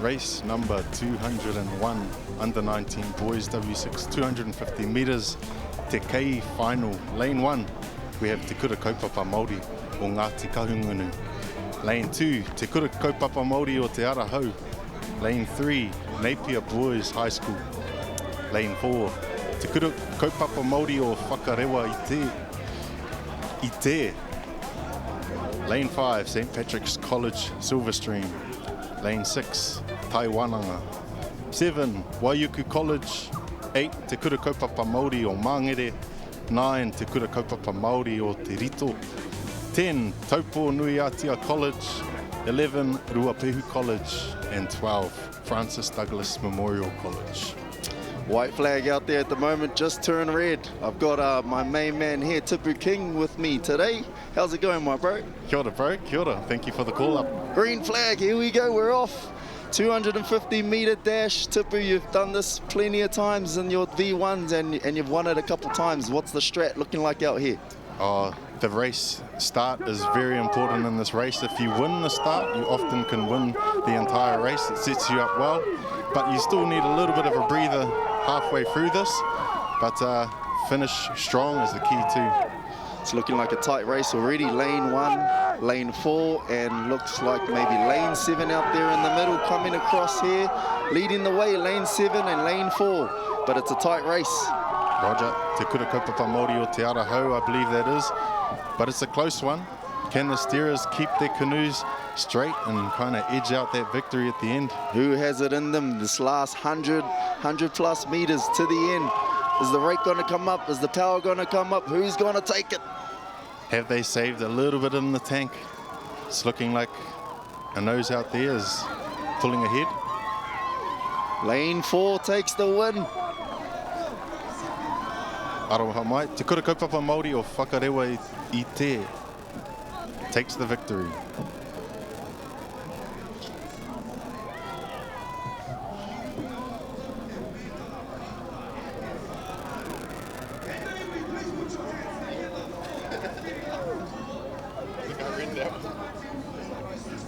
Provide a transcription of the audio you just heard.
race number 201, under 19 boys W6, 250 metres, Te Kei Final. Lane 1, we have Te Kura Kaupapa Māori o Ngāti Kahungunu. Lane 2, Te Kura Kaupapa Māori o Te Arahau. Lane 3, Napier Boys High School. Lane 4, Te Kura Kaupapa Māori o Whakarewa i Te. Lane 5, St. Patrick's College, Silverstream. Lane 6, Taiwananga. 7, Waiuku College. 8, Te Kura Kaupapa Māori o Mangere. 9, Te Kura Kaupapa Māori o Te Rito. 10, Taupo Nuiatia College. 11, Ruapehu College. And 12, Francis Douglas Memorial College. White flag out there at the moment, just turned red. I've got my main man here, Tipu King, with me today. How's it going, my bro? Kia ora, bro. Kia ora. Thank you for the call-up. Green flag, here we go, we're off. 250 metre dash. Tipu, you've done this plenty of times in your V1s and you've won it a couple times. What's the strat looking like out here? The race start is very important in this race. If you win the start, you often can win the entire race. It sets you up well, but you still need a little bit of a breather halfway through this, but finish strong is the key too. It's looking like a tight race already. Lane 1, lane 4, and looks like maybe lane 7 out there in the middle coming across here. Leading the way, lane 7 and lane 4, but it's a tight race. Roger, Te Kura Kaupapa Māori o Te Arahau, I believe that is, but it's a close one. Can the steerers keep their canoes straight and kind of edge out that victory at the end? Who has it in them this last 100 plus meters to the end? Is the rate going to come up? Is the power going to come up? Who's going to take it? Have they saved a little bit in the tank? It's looking like a nose out there is pulling ahead. Lane 4 takes the win. Aroha mai, Te Kura Kaupapa Māori o Whakarewa i Te takes the victory.